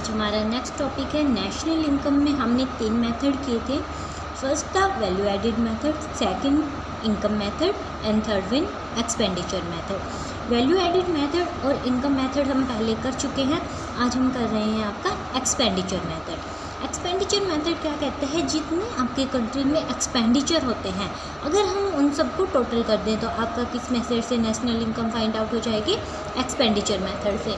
आज हमारा next topic है नेशनल इनकम में हमने 3 मेथड किए थे। फर्स्ट था value added method, second income method and third one expenditure method. Value added method और इनकम मेथड हम पहले कर चुके हैं। आज हम कर रहे हैं आपका एक्सपेंडिचर मेथड। एक्सपेंडिचर मेथड क्या कहते हैं, जितने आपके कंट्री में एक्सपेंडिचर होते हैं अगर हम उन सबको टोटल कर दें तो आपका किस मेथड से नेशनल इनकम फाइंड आउट हो जाएगी, एक्सपेंडिचर मेथड से।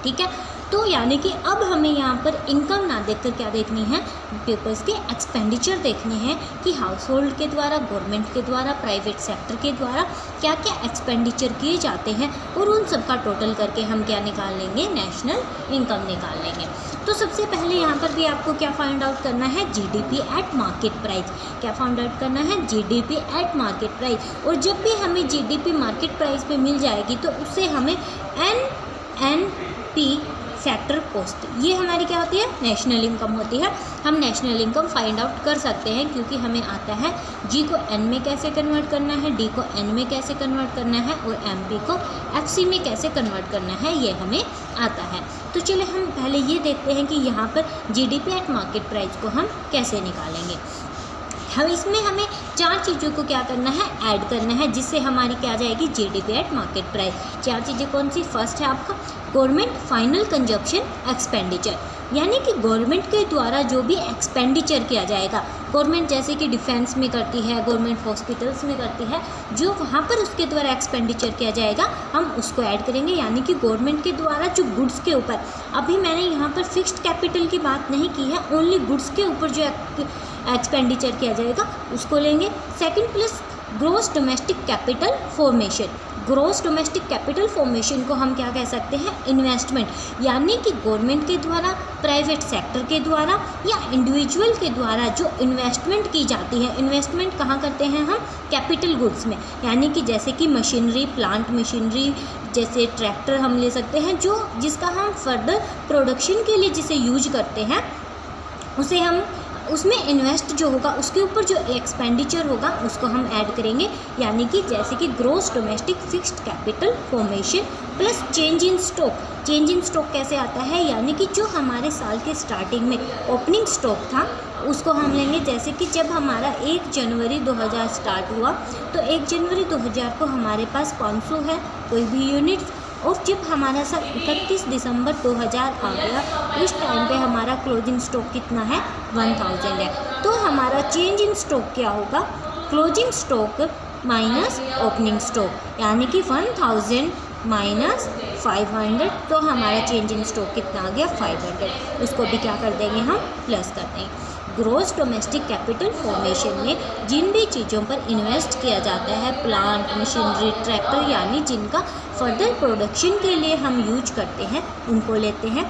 ठीक है, तो यानी कि अब हमें यहाँ पर इनकम ना देखकर क्या देखनी है, पीपल्स के एक्सपेंडिचर देखने हैं कि हाउस होल्ड के द्वारा, गवर्नमेंट के द्वारा, प्राइवेट सेक्टर के द्वारा क्या क्या एक्सपेंडिचर किए जाते हैं और उन सब का टोटल करके हम क्या निकाल लेंगे, नेशनल इनकम निकाल लेंगे। तो सबसे पहले यहाँ पर भी आपको क्या फाइंड आउट करना है, जीडीपी एट मार्केट प्राइस। क्या फाइंड आउट करना है, जीडीपी एट मार्केट प्राइस। और जब भी हमें जीडीपी मार्केट प्राइस पे मिल जाएगी तो उससे हमें एनएनपी फैक्टर कॉस्ट, ये हमारी क्या होती है, नेशनल इनकम होती है। हम नेशनल इनकम फाइंड आउट कर सकते हैं क्योंकि हमें आता है जी को एन में कैसे कन्वर्ट करना है, डी को एन में कैसे कन्वर्ट करना है और एमपी को एफसी में कैसे कन्वर्ट करना है, ये हमें आता है। तो चलिए हम पहले ये देखते हैं कि यहाँ पर जीडीपी एट मार्केट प्राइस को हम कैसे निकालेंगे। हम इसमें हमें 4 चीज़ों को क्या करना है, ऐड करना है, जिससे हमारी क्या आ जाएगी, जीडीपी एट मार्केट प्राइस। 4 चीज़ें कौन सी, फर्स्ट है आपका गवर्नमेंट फाइनल कंजप्शन एक्सपेंडिचर, यानी कि गवर्नमेंट के द्वारा जो भी एक्सपेंडिचर किया जाएगा, गवर्नमेंट जैसे कि डिफेंस में करती है, गवर्नमेंट हॉस्पिटल्स में करती है, जो वहाँ पर उसके द्वारा एक्सपेंडिचर किया जाएगा हम उसको ऐड करेंगे। यानी कि गवर्नमेंट के द्वारा जो गुड्स के ऊपर, अभी मैंने यहाँ पर फिक्स्ड कैपिटल की बात नहीं की है, ओनली गुड्स के ऊपर जो एक्सपेंडिचर किया जाएगा उसको लेंगे। Second plus gross domestic capital formation. Gross domestic capital formation को हम क्या कह सकते हैं, इन्वेस्टमेंट, यानी कि गवर्नमेंट के द्वारा, प्राइवेट सेक्टर के द्वारा या इंडिविजुअल के द्वारा जो इन्वेस्टमेंट की जाती है। इन्वेस्टमेंट कहाँ करते हैं हम, कैपिटल गुड्स में, यानी कि जैसे कि मशीनरी, प्लांट मशीनरी, जैसे ट्रैक्टर हम ले सकते हैं, जो जिसका हम फर्दर प्रोडक्शन के लिए जिसे यूज करते हैं उसे हम, उसमें इन्वेस्ट जो होगा उसके ऊपर जो एक्सपेंडिचर होगा उसको हम ऐड करेंगे। यानी कि जैसे कि gross domestic fixed capital formation plus change in stock. Change in stock कैसे आता है, यानी कि जो हमारे साल के स्टार्टिंग में ओपनिंग स्टॉक था उसको हम लेंगे। जैसे कि जब हमारा 1 जनवरी 2000 स्टार्ट हुआ तो 1 जनवरी 2000 को हमारे पास 500 है कोई भी यूनिट्स, और जब हमारा साल 31 दिसंबर 2000 आ गया उस टाइम पे हमारा क्लोजिंग स्टॉक कितना है, 1000 है। तो हमारा चेंज इन स्टॉक क्या होगा, closing stock minus opening stock, यानी कि 1000 माइनस 500, तो हमारा चेंज इन स्टॉक कितना आ गया, 500। उसको भी क्या कर देंगे, हम प्लस कर देंगे। ग्रॉस डोमेस्टिक कैपिटल फॉर्मेशन में जिन भी चीज़ों पर इन्वेस्ट किया जाता है, प्लांट मशीनरी, ट्रैक्टर, यानी जिनका फर्दर प्रोडक्शन के लिए हम यूज करते हैं उनको लेते हैं।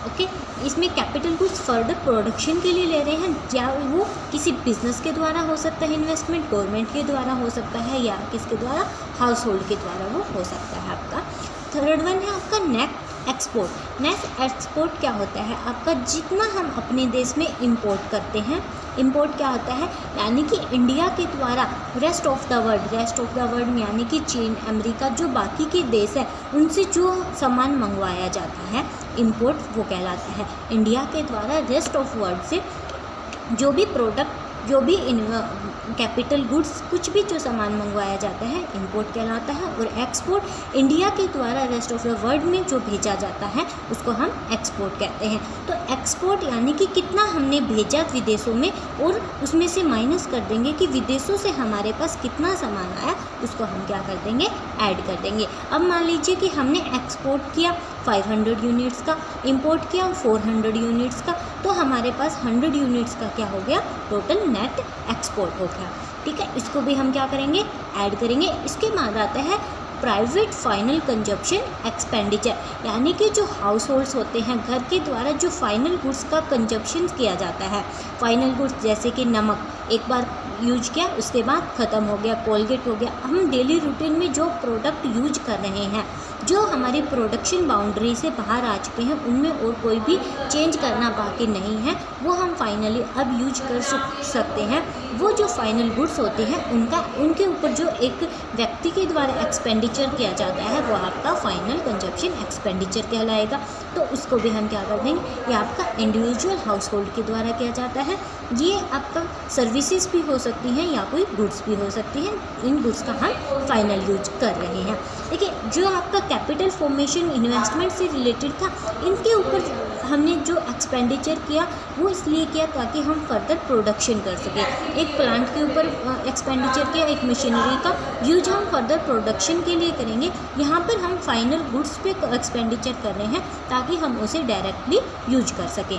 ओके, इसमें कैपिटल गुड्स फर्दर प्रोडक्शन के लिए ले रहे हैं, या वो किसी बिजनेस के द्वारा हो सकता है इन्वेस्टमेंट, गवर्नमेंट के द्वारा हो सकता है, या किसके द्वारा, हाउस होल्ड के द्वारा वो हो सकता है आपका। थर्ड वन है आपका नेट एक्सपोर्ट। नेट एक्सपोर्ट क्या होता है आपका, जितना हम अपने देश में इंपोर्ट करते हैं, इंपोर्ट क्या होता है, यानी कि इंडिया के द्वारा rest of the world, rest of the world यानी कि चीन, अमेरिका, जो बाकी के देश हैं उनसे जो सामान मंगवाया जाता है इंपोर्ट, वो कहलाता है। इंडिया के द्वारा रेस्ट ऑफ वर्ल्ड से जो भी प्रोडक्ट, जो भी कैपिटल गुड्स, कुछ भी जो सामान मंगवाया जाता है इंपोर्ट कहलाता है। और एक्सपोर्ट इंडिया के द्वारा रेस्ट ऑफ द वर्ल्ड में जो भेजा जाता है उसको हम एक्सपोर्ट कहते हैं। तो एक्सपोर्ट यानी कि कितना हमने भेजा विदेशों में, और उसमें से माइनस कर देंगे कि विदेशों से हमारे पास कितना सामान आया, उसको हम क्या कर देंगे, ऐड कर देंगे। अब मान लीजिए कि हमने एक्सपोर्ट किया 500 यूनिट्स का, इंपोर्ट किया 400 यूनिट्स का, तो हमारे पास 100 यूनिट्स का क्या हो गया, टोटल नेट एक्सपोर्ट हो गया। ठीक है, इसको भी हम क्या करेंगे, ऐड करेंगे। इसके बाद आता है प्राइवेट फाइनल कंजप्शन एक्सपेंडिचर, यानी कि जो हाउस होल्ड्स होते हैं, घर के द्वारा जो फाइनल गुड्स का कंजप्शन किया जाता है, फाइनल गुड्स जैसे कि नमक एक बार यूज किया उसके बाद ख़त्म हो गया, कोलगेट हो गया, हम डेली रूटीन में जो प्रोडक्ट यूज कर रहे हैं, जो हमारी प्रोडक्शन बाउंड्री से बाहर आ चुके हैं उनमें और कोई भी चेंज करना बाकी नहीं है, वो हम फाइनली अब यूज कर सकते हैं। वो जो फाइनल गुड्स होते हैं उनके ऊपर जो एक व्यक्ति के द्वारा एक्सपेंडिचर किया जाता है वो आपका फाइनल कंजप्शन एक्सपेंडिचर कहलाएगा। तो उसको भी हम क्या कर देंगे, ये आपका इंडिविजुअल हाउस होल्ड के द्वारा किया जाता है। ये आपका सर्विसेज भी हो सकती हैं या कोई गुड्स भी हो सकती हैं, इन गुड्स का हम फाइनल यूज कर रहे हैं। देखिए, जो आपका कैपिटल फॉर्मेशन इन्वेस्टमेंट से रिलेटेड था, इनके ऊपर हमने जो एक्सपेंडिचर किया वो इसलिए किया ताकि हम फर्दर प्रोडक्शन कर सकें। एक प्लांट के ऊपर एक्सपेंडिचर किया, एक मशीनरी का यूज हम फर्दर प्रोडक्शन के लिए करेंगे। यहाँ पर हम फाइनल गुड्स पे एक्सपेंडिचर कर रहे हैं ताकि हम उसे डायरेक्टली यूज कर सकें।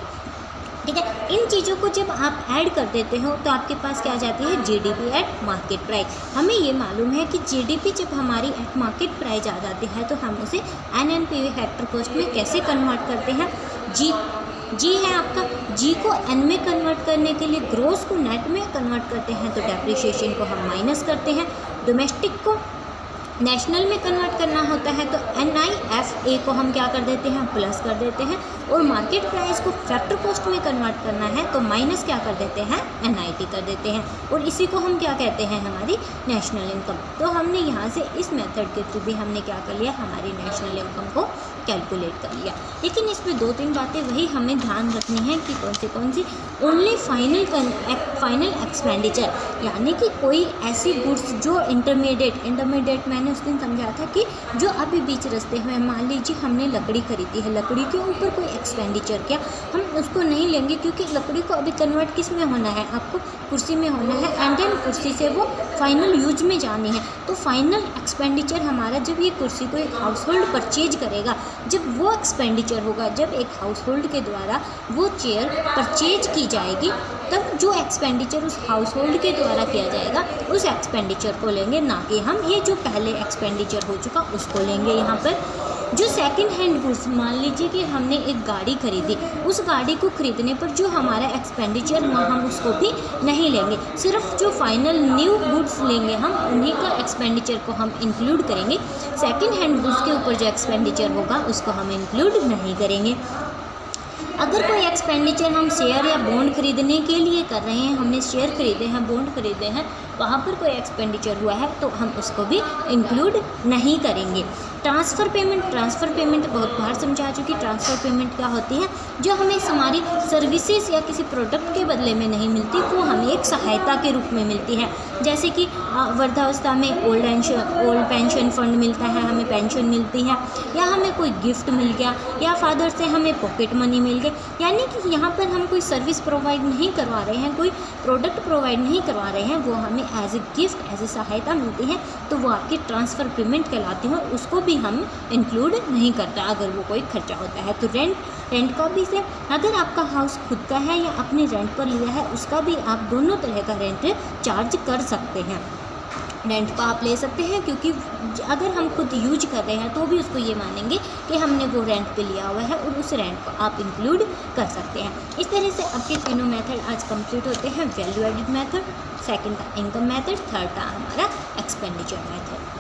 ठीक है, इन चीज़ों को जब आप ऐड कर देते हो तो आपके पास क्या आ जाती है, जीडीपी एट मार्केट प्राइस। हमें ये मालूम है कि जीडीपी जब हमारी एट मार्केट प्राइस आ जाती है तो हम उसे एनएनपीवी हेक्टर कॉस्ट में कैसे कन्वर्ट करते हैं। जी है आपका, जी को एन में कन्वर्ट करने के लिए ग्रोस को नेट में कन्वर्ट करते हैं तो डेप्रिसिएशन को हम माइनस करते हैं। डोमेस्टिक को नेशनल में कन्वर्ट करना होता है तो NIFA को हम क्या कर देते हैं, प्लस कर देते हैं। और मार्केट प्राइस को फैक्टर कॉस्ट में कन्वर्ट करना है तो माइनस क्या कर देते हैं, NIT कर देते हैं। और इसी को हम क्या कहते हैं, हमारी नेशनल इनकम। तो हमने यहाँ से इस मेथड के थ्रू भी हमने क्या कर लिया, हमारी नेशनल इनकम को कैलकुलेट कर लिया। लेकिन इसमें 2-3 बातें वही हमें ध्यान रखनी है कि कौन सी ओनली फाइनल एक्सपेंडिचर, यानी कि कोई ऐसी गुड्स जो इंटरमीडिएट मैंने उस दिन समझा था कि जो अभी बीच रास्ते में, मान लीजिए हमने लकड़ी खरीदी है, लकड़ी के ऊपर कोई एक्सपेंडिचर किया, हम उसको नहीं लेंगे क्योंकि लकड़ी को अभी कन्वर्ट किस में होना है, आपको कुर्सी में होना है एंड देन कुर्सी से वो फाइनल यूज में जानी है। तो फाइनल एक्सपेंडिचर हमारा जब ये कुर्सी को एक हाउस होल्ड परचेज करेगा, जब वो एक्सपेंडिचर होगा, जब एक हाउस होल्ड के द्वारा वो चेयर परचेज की जाएगी, तब जो एक्सपेंडिचर उस हाउस होल्ड के द्वारा किया जाएगा उस एक्सपेंडिचर को लेंगे, ना कि हम ये जो पहले एक्सपेंडिचर हो चुका उसको लेंगे। यहाँ पर जो सेकंड हैंड गुड्स, मान लीजिए कि हमने एक गाड़ी खरीदी, उस गाड़ी को खरीदने पर जो हमारा एक्सपेंडिचर हुआ हम उसको भी नहीं लेंगे, सिर्फ जो फाइनल न्यू गुड्स लेंगे हम उन्हीं का एक्सपेंडिचर को हम इंक्लूड करेंगे। सेकंड हैंड गुड्स के ऊपर जो एक्सपेंडिचर होगा उसको हम इंक्लूड नहीं करेंगे। अगर कोई एक्सपेंडिचर हम शेयर या बॉन्ड खरीदने के लिए कर रहे हैं, हमने शेयर खरीदे हैं, बॉन्ड खरीदे हैं, वहाँ पर कोई एक्सपेंडिचर हुआ है तो हम उसको भी इंक्लूड नहीं करेंगे। ट्रांसफ़र पेमेंट बहुत बार समझा चुकी। ट्रांसफ़र पेमेंट क्या होती है, जो हमें हमारी सर्विसेज या किसी प्रोडक्ट के बदले में नहीं मिलती, वो हमें एक सहायता के रूप में मिलती है। जैसे कि वृद्धावस्था में ओल्ड पेंशन फंड मिलता है, हमें पेंशन मिलती है, या हमें कोई गिफ्ट मिल गया, या फादर से हमें पॉकेट मनी मिल गई। यानी कि यहाँ पर हम कोई सर्विस प्रोवाइड नहीं करवा रहे हैं, कोई प्रोडक्ट प्रोवाइड नहीं करवा रहे हैं, वो हमें as a gift, as a सहायता मिलती है, तो वो आपकी ट्रांसफ़र पेमेंट कहलाती है। उसको भी हम इंक्लूड नहीं करता अगर वो कोई खर्चा होता है। तो रेंट का भी से, अगर आपका हाउस खुद का है या अपने रेंट पर लिया है, उसका भी आप दोनों तरह का रेंट चार्ज कर सकते हैं। रेंट का आप ले सकते हैं क्योंकि अगर हम खुद यूज कर रहे हैं तो भी उसको ये मानेंगे कि हमने वो रेंट पे लिया हुआ है और उस रेंट को आप इंक्लूड कर सकते हैं। इस तरह से आपके तीनों मेथड आज कंप्लीट होते हैं। वैल्यू एडिड मेथड, सेकंड का इनकम मेथड, थर्ड का हमारा एक्सपेंडिचर मेथड।